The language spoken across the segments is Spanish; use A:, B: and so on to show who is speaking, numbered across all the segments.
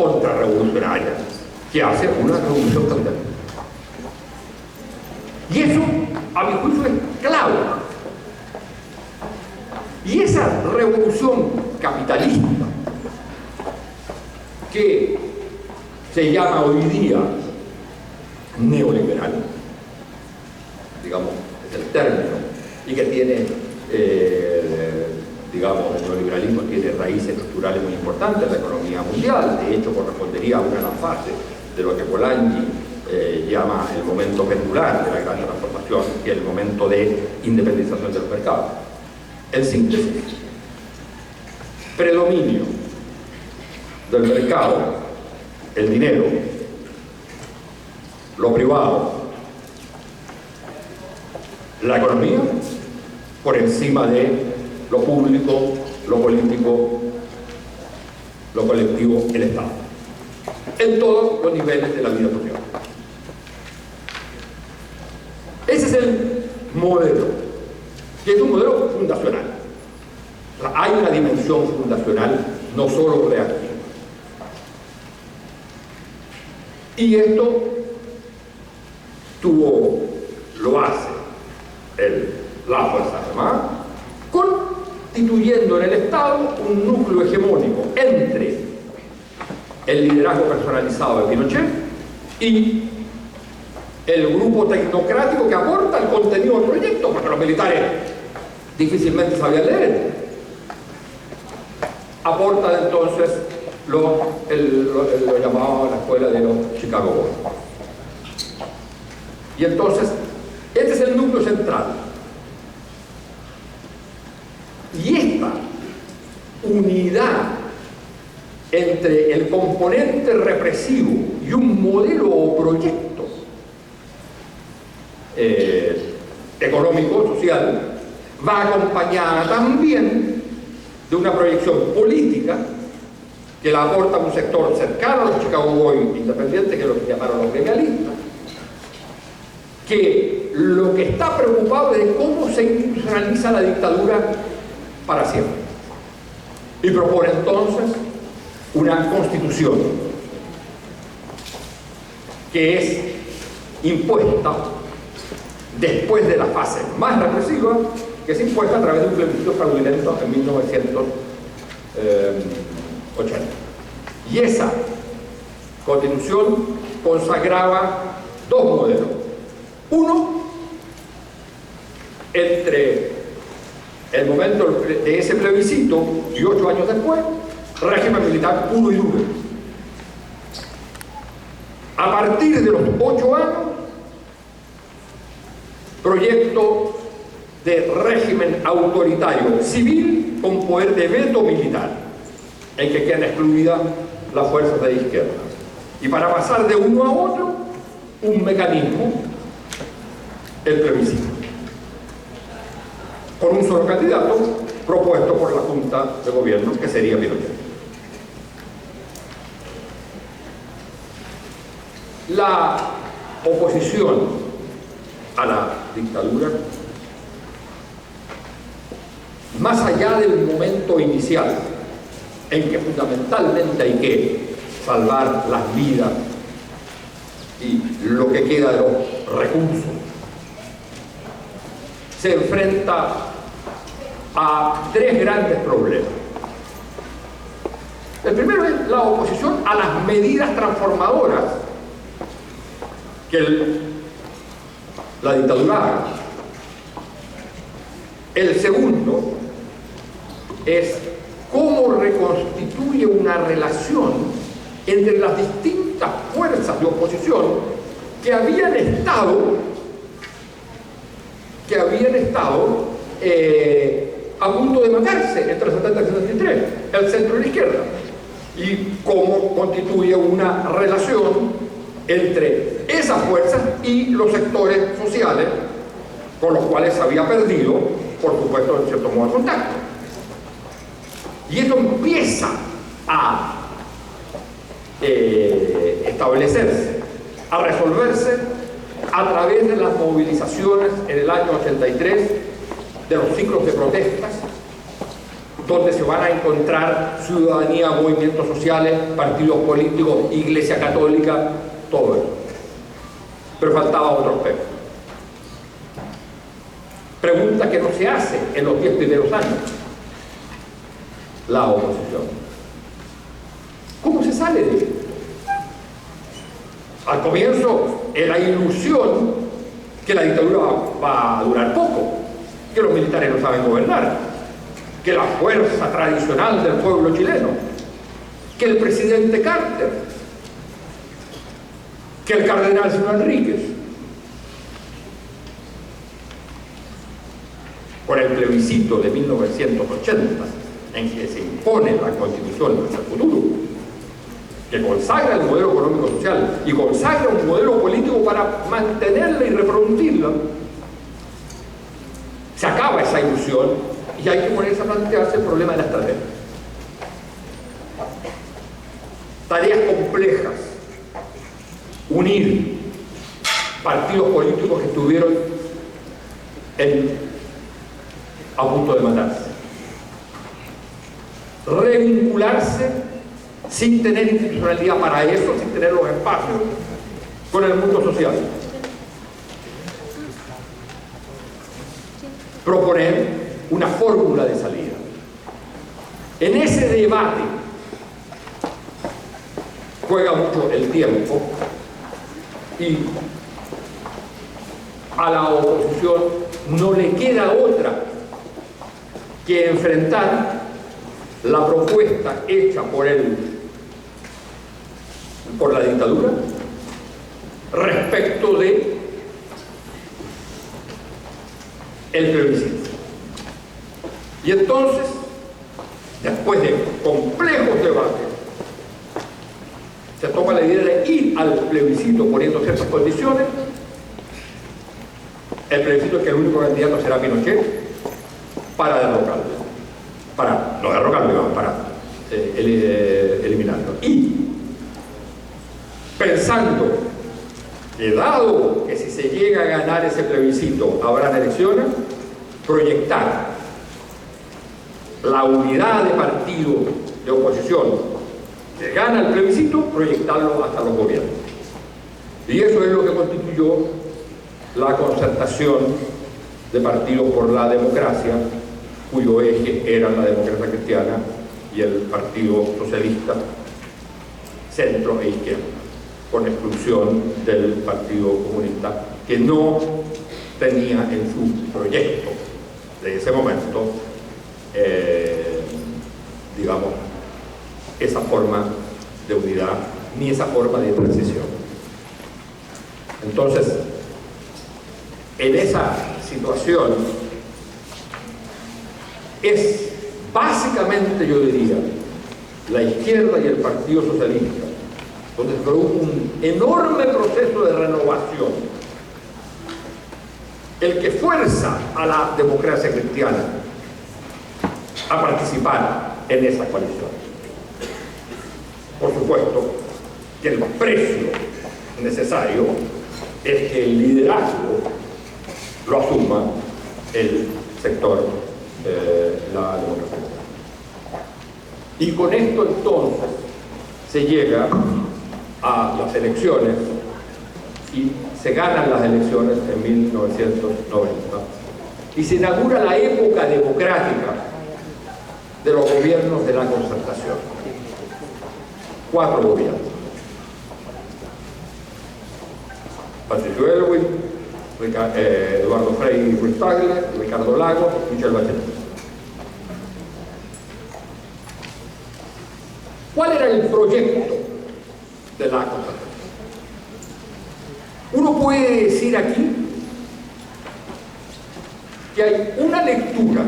A: contrarrevolucionaria que hace una revolución capitalista. Y eso, a mi juicio, es clave. Y esa revolución capitalista, que se llama hoy día neoliberal, digamos, es el término, y que tiene, digamos, el neoliberalismo tiene raíces estructurales muy importantes en la economía mundial. De hecho, correspondería a una de las fases de lo que Polanyi llama el momento pendular de la gran transformación, que es el momento de independización del mercado. En síntesis, predominio del mercado, el dinero, lo privado, la economía, por encima de lo público, lo político, lo colectivo, el Estado, en todos los niveles de la vida social. Ese es el modelo, que es un modelo fundacional. O sea, hay una dimensión fundacional, no solo reactiva. Y esto lo hace la Fuerza Armada, constituyendo en el Estado un núcleo hegemónico entre el liderazgo personalizado de Pinochet y el grupo tecnocrático que aporta el contenido del proyecto, porque los militares difícilmente sabían leer. Aporta entonces lo llamado la escuela de los Chicago Boys. Y entonces, este es el núcleo central. Y esta unidad entre el componente represivo y un modelo o proyecto económico, social, va acompañada también de una proyección política que la aporta un sector cercano a los Chicago Boys independientes, que es lo que llamaron los gremialistas, que lo que está preocupado es de cómo se institucionaliza la dictadura para siempre. Y propone entonces una constitución que es impuesta después de la fase más represiva, que es impuesta a través de un plebiscito fraudulento en 1980. Y esa constitución consagraba dos modelos. Uno, entre el momento de ese plebiscito y 8 años después, régimen militar puro y duro. A partir de los 8 años, proyecto de régimen autoritario civil con poder de veto militar, en que quedan excluidas las fuerzas de izquierda. Y para pasar de uno a otro, un mecanismo, el plebiscito, con un solo candidato propuesto por la Junta de Gobierno, que sería Pinochet. La oposición a la dictadura, más allá del momento inicial, en que fundamentalmente hay que salvar las vidas y lo que queda de los recursos, se enfrenta a tres grandes problemas. El primero es la oposición a las medidas transformadoras que la dictadura haga. El segundo es cómo reconstituye una relación entre las distintas fuerzas de oposición que habían estado a punto de matarse entre el 70 y el 73, el centro y la izquierda, y cómo constituye una relación entre esas fuerzas y los sectores sociales con los cuales se había perdido, por supuesto, en cierto modo, el contacto. Y esto empieza a establecerse, a resolverse a través de las movilizaciones en el año 83, de los ciclos de protestas, donde se van a encontrar ciudadanía, movimientos sociales, partidos políticos, Iglesia Católica, todo eso. Pero faltaba otro aspecto. Pregunta que no se hace en los 10 primeros años. La oposición. ¿Cómo se sale de esto? Al comienzo era ilusión que la dictadura va a durar poco, que los militares no saben gobernar, que la fuerza tradicional del pueblo chileno, que el presidente Carter, que el cardenal Simón Enríquez. Con el plebiscito de 1980, en que se impone la Constitución hacia el futuro, que consagra el modelo económico-social y consagra un modelo político para mantenerla y reproducirla, se acaba esa ilusión y hay que ponerse a plantearse el problema de la estrategia. Tareas complejas, unir partidos políticos que estuvieron a punto de matarse, revincularse sin tener institucionalidad para eso, sin tener los espacios con el mundo social, proponer una fórmula de salida. En ese debate juega mucho el tiempo y a la oposición no le queda otra que enfrentar la propuesta hecha por la dictadura respecto de el plebiscito. Y entonces, después de complejos debates, se toma la idea de ir al plebiscito poniendo ciertas condiciones. El plebiscito es que el único candidato será Pinochet para derrocarlo. No derrocarlo, para eliminarlo. Y pensando que dado que si se llega a ganar ese plebiscito habrán elecciones, proyectar la unidad de partido de oposición que gana el plebiscito, proyectarlo hasta los gobiernos. Y eso es lo que constituyó la concertación de partidos por la democracia, cuyo eje era la democracia cristiana y el Partido Socialista, centro e izquierda, con exclusión del Partido Comunista, que no tenía en su proyecto de ese momento, digamos, esa forma de unidad, ni esa forma de transición. Entonces, en esa situación, es básicamente, yo diría, la izquierda y el Partido Socialista, donde se produjo un enorme proceso de renovación, el que fuerza a la democracia cristiana a participar en esa coalición. Por supuesto que el precio necesario es que el liderazgo lo asuma el sector la democracia. Y con esto entonces se llega a las elecciones y se ganan las elecciones en 1990 y se inaugura la época democrática de los gobiernos de la concertación. 4 gobiernos: Patricio Aylwin, Eduardo Frei Ruiz-Tagle, Ricardo Lagos, Michelle Bachelet. ¿Cuál era el proyecto de la concertación? Uno puede decir aquí que hay una lectura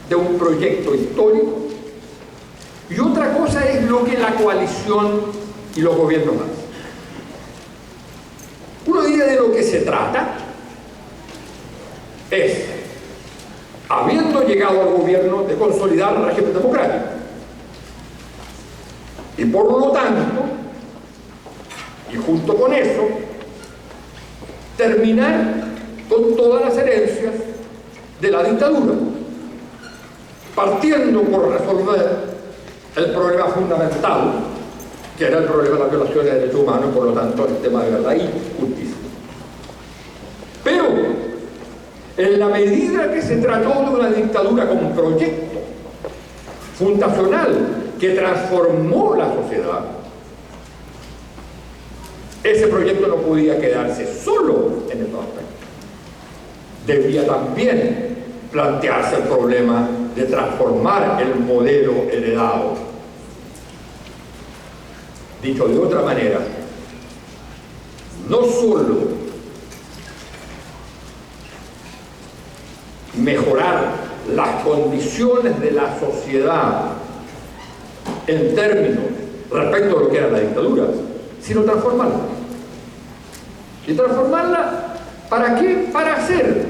A: de un proyecto histórico y otra cosa es lo que la coalición y los gobiernos hacen. Uno diría de lo que se trata es, habiendo llegado al gobierno, de consolidar el régimen democrático y por lo tanto, y junto con eso, terminar con todas las herencias de la dictadura, partiendo por resolver el problema fundamental, que era el problema de las violaciones de derechos humanos, y por lo tanto el tema de verdad y justicia. Pero, en la medida que se trató de una dictadura con proyecto fundacional que transformó la sociedad, ese proyecto no podía quedarse solo en el papel. Debía también plantearse el problema de transformar el modelo heredado. Dicho de otra manera, no solo mejorar las condiciones de la sociedad en términos respecto a lo que era la dictadura, sino transformarla. ¿Y transformarla para qué? Para hacer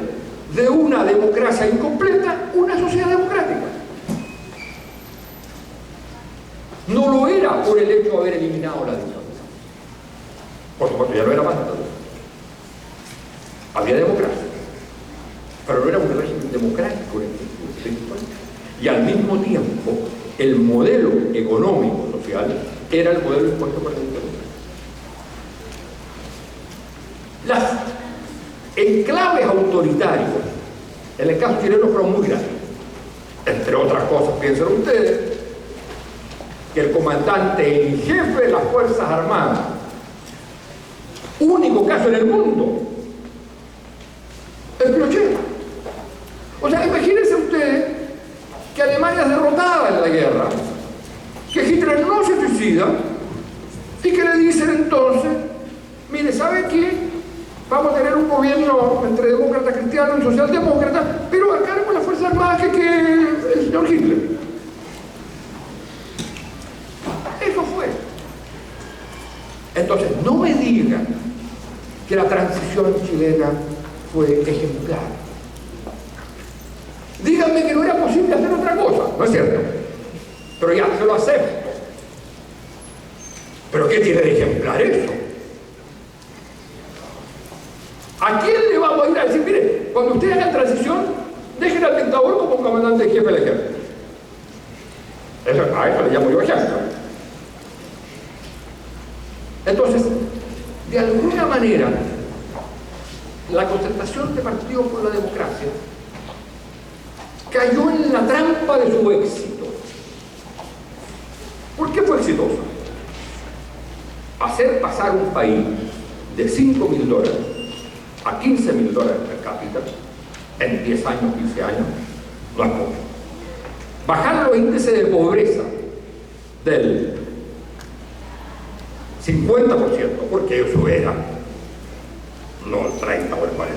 A: de una democracia incompleta una sociedad democrática. No lo era por el hecho de haber eliminado la dictadura. Por supuesto, ya no era más dictadura. Había democracia, pero no era un régimen democrático en el sentido. Y al mismo tiempo, el modelo económico social era el modelo impuesto por la dictadura. Las enclaves autoritarios en el caso chileno fueron muy grandes. Entre otras cosas, piensen ustedes que el comandante en jefe de las Fuerzas Armadas, único caso en el mundo, es Pinochet. O sea, imagínense ustedes que Alemania es derrotada en la guerra, que Hitler no se suicida y que le dicen entonces, mire, ¿sabe qué? Vamos a tener un gobierno entre demócratas cristianos y socialdemócratas, pero a cargo de las Fuerzas Armadas que el señor Hitler. Eso fue. Entonces, no me digan que la transición chilena fue ejemplar. Díganme que no era posible hacer otra cosa, ¿no es cierto? Pero ya, se lo acepto. ¿Pero qué tiene de ejemplar eso? ¿A quién le vamos a ir a decir, mire, cuando ustedes hagan transición, dejen al dictador como comandante en jefe del ejército? A eso le llamo yo ejemplo. Entonces, de alguna manera, la concertación de partidos por la democracia cayó en la trampa de su éxito. ¿Por qué fue exitosa? Hacer pasar un país de $5.000 a $15.000 per cápita en 10 años, 15 años, no es poco. Bajar los índices de pobreza del 50%, porque eso era, no el 30 o el 40,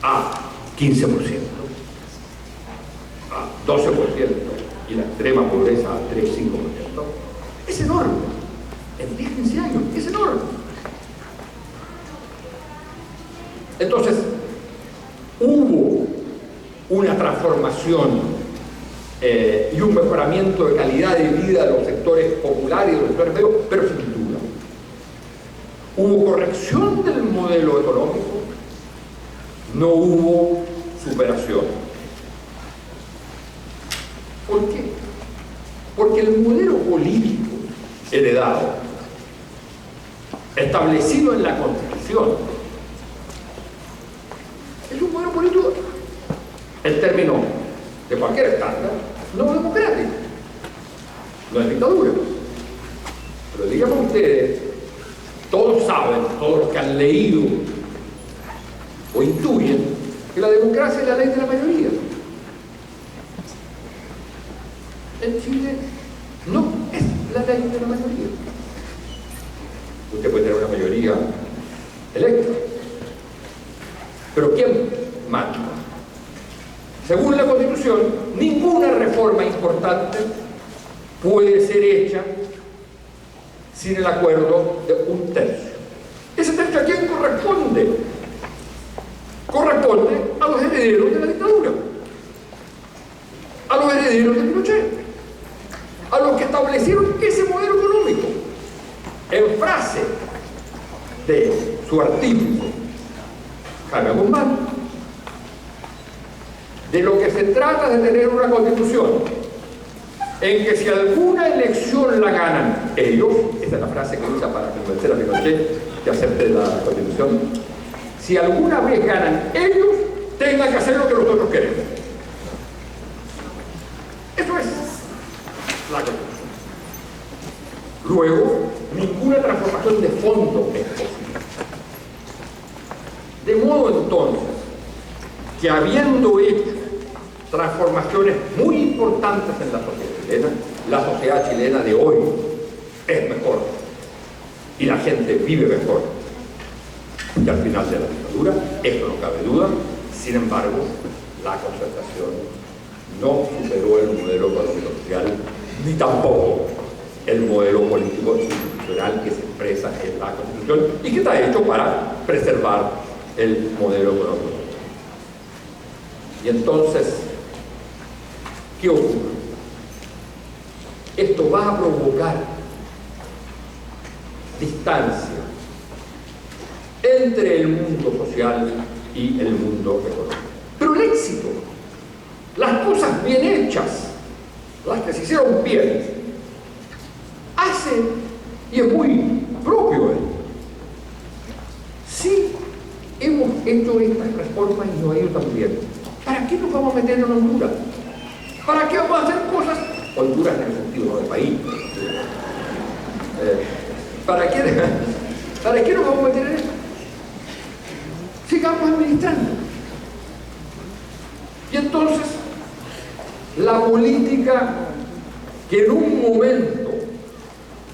A: a 15%, a 12%, y la extrema pobreza a 3-5%. Es enorme. En 10, 15 años, es enorme. Entonces, hubo una transformación y un mejoramiento de calidad de vida de los sectores populares y de los sectores medios, pero sin duda. Hubo corrección del modelo económico, no hubo superación. ¿Por qué? Porque el modelo político heredado, establecido en la Constitución, es un modelo político en términos de cualquier estándar no democrático, no es dictadura. Pero digamos ustedes, todos saben, todos los que han leído o intuyen que la democracia es la ley de la mayoría. En Chile no es la ley de la mayoría. Usted puede tener una mayoría electa, pero ¿quién manda? Según la Constitución, ninguna reforma importante puede ser hecha sin el acuerdo de un tercio. ¿Ese tercio a quién corresponde? Corresponde a los herederos de la dictadura, a los herederos de Pinochet, a los que establecieron ese modelo económico. En frase de su artífice, Jaime Guzmán, De lo que se trata es de tener una constitución en que si alguna elección la ganan ellos, esa es la frase que usa para convencer a Pinochet que acepte la constitución, si alguna vez ganan ellos, tengan que hacer lo que nosotros queremos. Eso es la constitución. Luego, ninguna transformación de fondo es posible. De modo entonces, que habiendo hecho transformaciones muy importantes en la sociedad chilena, la sociedad chilena de hoy es mejor y la gente vive mejor que al final de la dictadura, esto no cabe duda. Sin embargo, la concertación no superó el modelo económico social ni tampoco el modelo político institucional que se expresa en la Constitución y que está hecho para preservar el modelo económico. Y entonces, ¿qué ocurre? Esto va a provocar distancia entre el mundo social y el mundo económico. Pero el éxito, las cosas bien hechas, las que se hicieron bien, hacen, y es muy propio si hemos hecho estas reformas y nos ha ido tan bien, ¿para qué nos vamos a meter en Honduras? ¿Para qué vamos a hacer cosas? Honduras en el sentido no de país. ¿Para qué nos vamos a meter en esto? Sigamos administrando. Y entonces, la política que en un momento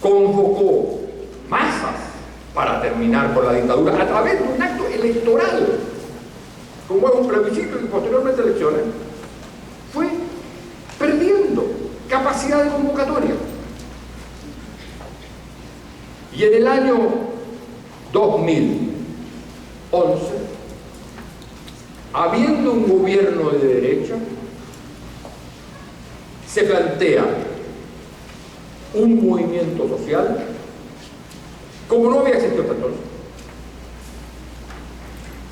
A: convocó masas para terminar con la dictadura a través de un acto electoral, como es un plebiscito y posteriormente elecciones, fue perdiendo capacidad de convocatoria. Y en el año 2011, habiendo un gobierno de derecha, se plantea un movimiento social como no había existido hasta entonces,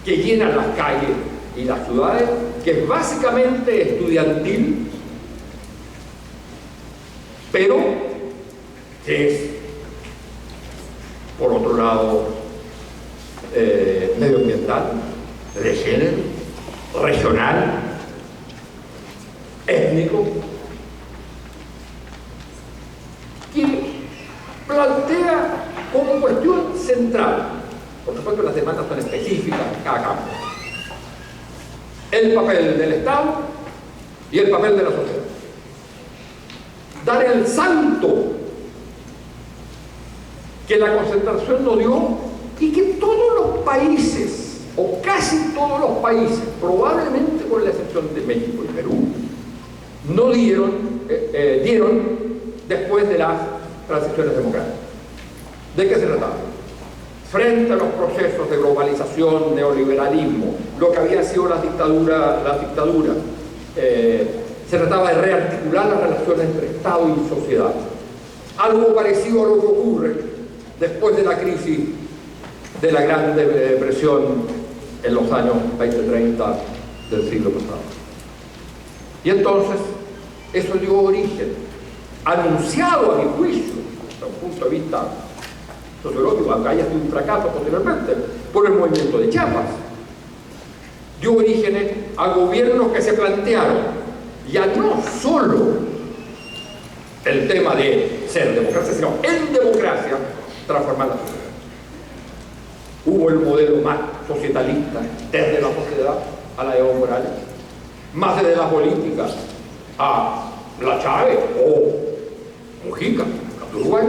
A: que llena las calles y las ciudades, que es básicamente estudiantil, pero que es, por otro lado, medioambiental, de género, regional, étnico, que plantea como cuestión central, por supuesto las demandas son específicas en cada campo, el papel del Estado y el papel de la sociedad. Dar el salto que la concentración no dio y que todos los países, o casi todos los países, probablemente con la excepción de México y Perú, no dieron después de las transiciones democráticas. ¿De qué se trataba? Frente a los procesos de globalización, neoliberalismo, lo que había sido las dictaduras, se trataba de rearticular las relaciones entre Estado y sociedad. Algo parecido a lo que ocurre después de la crisis de la Gran Depresión en los años 20-30 del siglo pasado. Y entonces, eso dio origen, anunciado a mi juicio, desde un punto de vista sociológico, aunque haya sido un fracaso posteriormente, por el movimiento de Chiapas, dio origen a gobiernos que se plantearon ya no solo el tema de ser democracia, sino en democracia transformar la sociedad. Hubo el modelo más societalista desde la sociedad a la de Evo Morales, más desde la política a la Chávez o Mujica, Uruguay,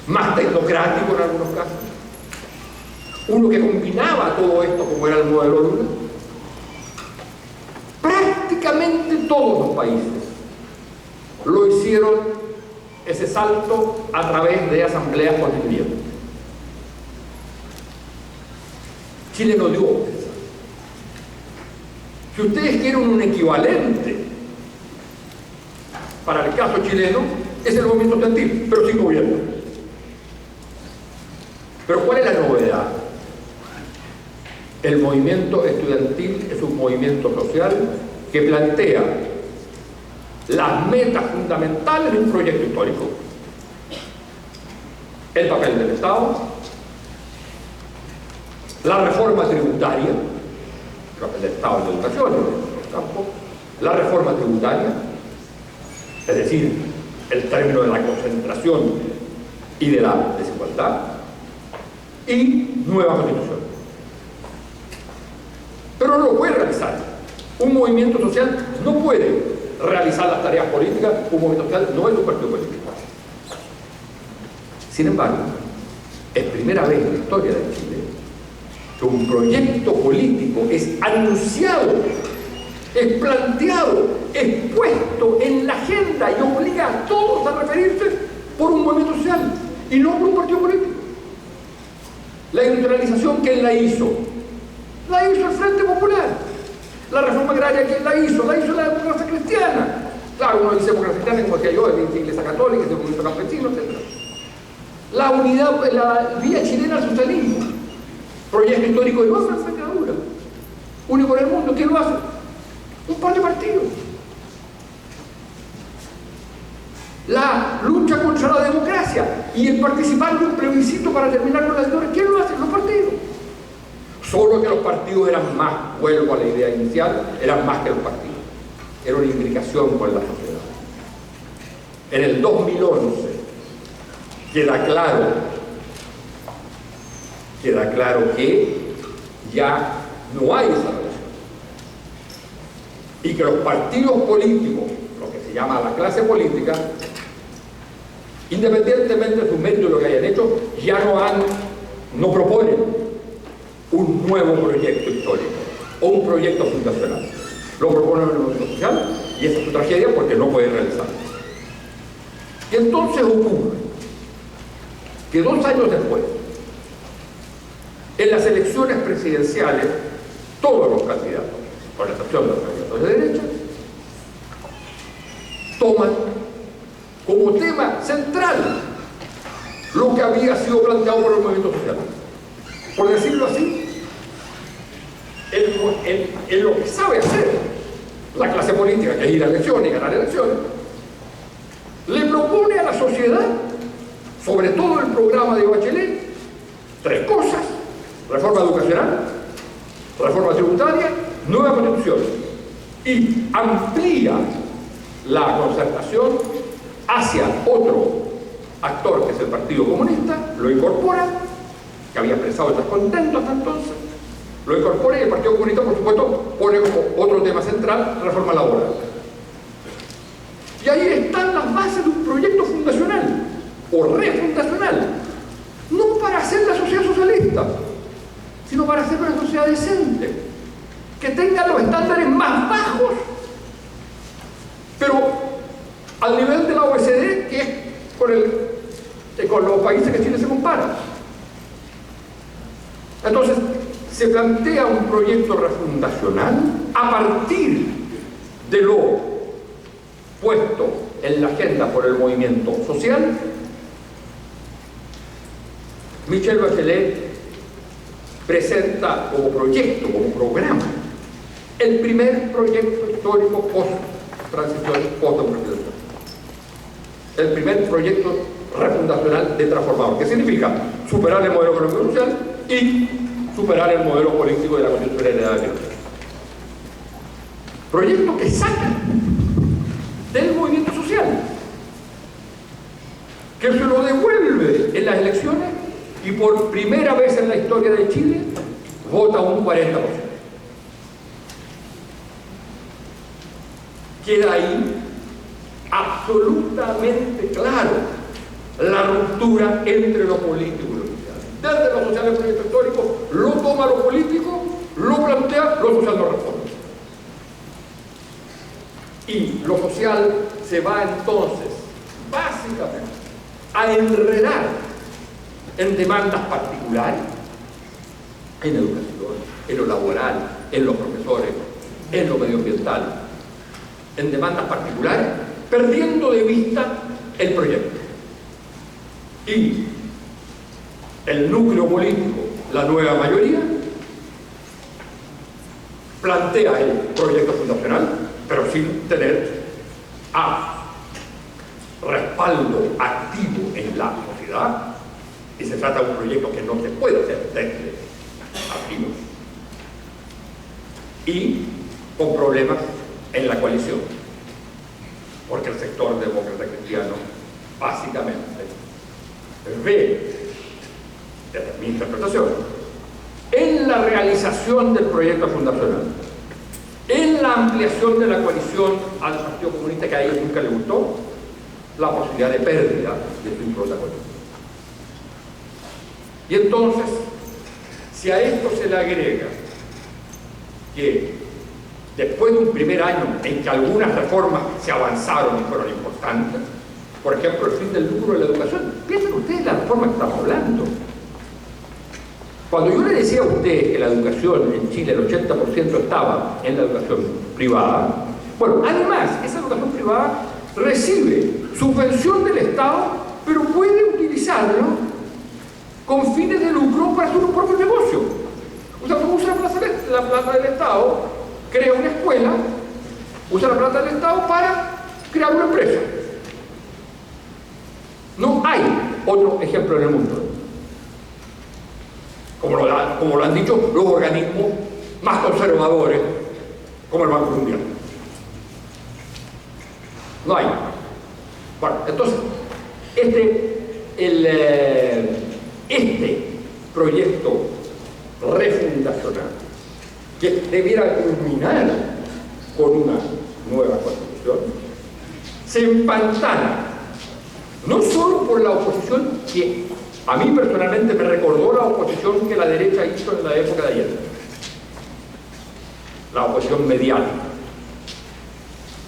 A: más tecnocrático en algunos casos, uno que combinaba todo esto como era el modelo Lula. Prácticamente todos los países lo hicieron ese salto a través de asambleas constituyentes. Chile no dio ese salto. Si ustedes quieren un equivalente para el caso chileno, es el movimiento estudiantil, pero sin gobierno. Pero ¿cuál es la novedad? El movimiento estudiantil es un movimiento social que plantea las metas fundamentales de un proyecto histórico. El papel del Estado, la reforma tributaria, el papel del Estado en la educación, en otros campos, la reforma tributaria, es decir, el término de la concentración y de la desigualdad, y nueva constitución. Pero no lo puede realizar. Un movimiento social no puede realizar las tareas políticas, un movimiento social no es un partido político. Sin embargo, es primera vez en la historia de Chile que un proyecto político es anunciado, es planteado, es puesto en la agenda y obliga a todos a referirse por un movimiento social y no por un partido político. La industrialización, ¿quién la hizo? La hizo el Frente Popular. La reforma agraria, ¿quién la hizo? La hizo la democracia cristiana. Claro, uno dice democracia cristiana, como decía yo, es la Iglesia Católica, es el movimiento campesino, etc. La unidad, la vía chilena al socialismo, proyecto histórico de nuestra envergadura, único en el mundo. ¿Quién lo hace? Un par de partidos. La lucha contra la democracia y el participar en un plebiscito para terminar con la dictadura, ¿quién lo hace? Los partidos. Solo que los partidos eran más, vuelvo a la idea inicial, eran más que los partidos. Era una imbricación con la sociedad. En el 2011 queda claro que ya no hay esa relación. Y que los partidos políticos, lo que se llama la clase política, independientemente de sus méritos y lo que hayan hecho, ya no proponen un nuevo proyecto histórico o un proyecto fundacional. Lo proponen el movimiento social y esa es su tragedia porque no puede realizarlo. Y entonces ocurre que 2 años después, en las elecciones presidenciales, todos los candidatos, con la excepción de los candidatos de derecha, toman como tema central lo que había sido planteado por el movimiento social. Por decirlo así, en lo que sabe hacer la clase política, que es ir a elecciones y ganar elecciones, le propone a la sociedad, sobre todo el programa de Bachelet, 3 cosas: reforma educacional, reforma tributaria, nueva constitución, y amplía la concertación hacia otro actor que es el Partido Comunista, lo incorpora, que había expresado descontento hasta entonces, lo incorpora y el Partido Comunista, por supuesto, pone como otro tema central reforma laboral. Y ahí están las bases de un proyecto fundacional o refundacional, no para hacer la sociedad socialista, sino para hacer una sociedad decente, que tenga los estándares más bajos, pero al nivel de la OECD, que es con los países que Chile se compara. Entonces, se plantea un proyecto refundacional a partir de lo puesto en la agenda por el movimiento social. Michelle Bachelet presenta como proyecto, como programa, el primer proyecto histórico post-transición, post-democratización. El primer proyecto refundacional de transformador, que significa superar el modelo económico y social y superar el modelo político de la Constitución heredada de Pinochet. Proyecto que saca del movimiento social, que se lo devuelve en las elecciones y por primera vez en la historia de Chile vota un 40%. Queda ahí absolutamente claro la ruptura entre lo político y lo social. Desde lo social el proyecto histórico lo toma lo político, lo plantea, lo social lo responde. Y lo social se va entonces, básicamente, a enredar en demandas particulares, en educación, en lo laboral, en los profesores, en lo medioambiental, en demandas particulares, perdiendo de vista el proyecto. Y el núcleo político, la nueva mayoría, plantea el proyecto fundacional, pero sin tener respaldo activo en la sociedad, y se trata de un proyecto que no se puede hacer desde activos, y con problemas en la coalición, porque el sector demócrata cristiano básicamente ve, desde mi interpretación, en la realización del proyecto fundacional, en la ampliación de la coalición al Partido Comunista, que a ellos nunca les gustó, la posibilidad de pérdida de su protagonismo. Y entonces, si a esto se le agrega que después de un primer año en que algunas reformas se avanzaron y fueron importantes, por ejemplo, el fin del lucro de la educación, piensen ustedes la reforma que estamos hablando. Cuando yo le decía a ustedes que la educación en Chile, el 80% estaba en la educación privada, bueno, además, esa educación privada recibe subvención del Estado, pero puede utilizarlo con fines de lucro para su propio negocio. O sea, usa la plata del Estado, crea una escuela, usa la plata del Estado para crear una empresa. No hay otro ejemplo en el mundo. Como lo han dicho los organismos más conservadores, como el Banco Mundial. No hay. Bueno, entonces, este proyecto refundacional, que debiera culminar con una nueva constitución, se empantana no solo por la oposición, que a mí personalmente me recordó la oposición que la derecha hizo en la época de Allende, la oposición mediática,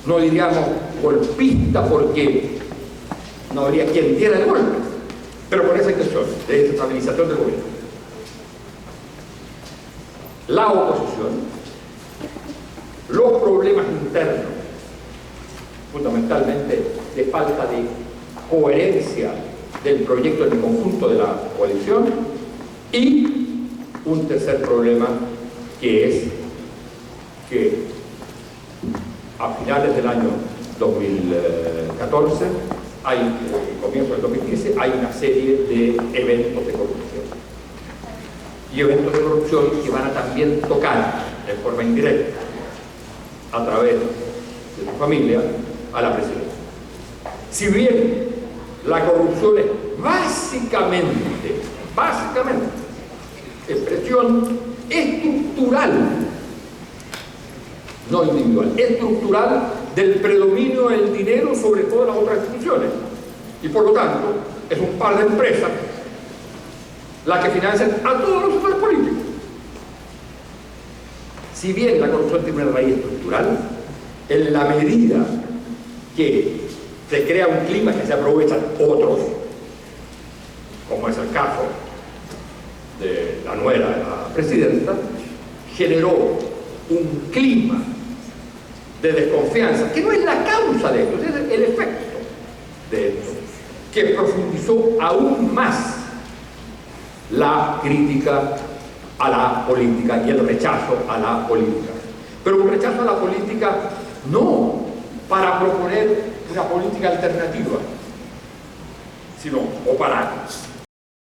A: no diríamos golpista porque no habría quien diera el golpe, pero con esa intención de desestabilización del gobierno. La oposición, los problemas internos, fundamentalmente de falta de coherencia del proyecto en el conjunto de la coalición, y un tercer problema, que es que a finales del año 2014, comienzo del 2015, hay una serie de eventos de corrupción. Y eventos de corrupción que van a también tocar de forma indirecta, a través de su familia, a la presidencia. Si bien la corrupción es básicamente, expresión estructural, no individual, estructural del predominio del dinero sobre todas las otras instituciones. Y por lo tanto, es un par de empresas las que financian a todos los sectores políticos. Si bien la corrupción tiene una raíz estructural, en la medida que se crea un clima que se aprovechan otros, como es el caso de la nuera de la presidenta, generó un clima de desconfianza, que no es la causa de esto, es el efecto de esto, que profundizó aún más la crítica a la política y el rechazo a la política. Pero un rechazo a la política no para proponer una política alternativa, sino o para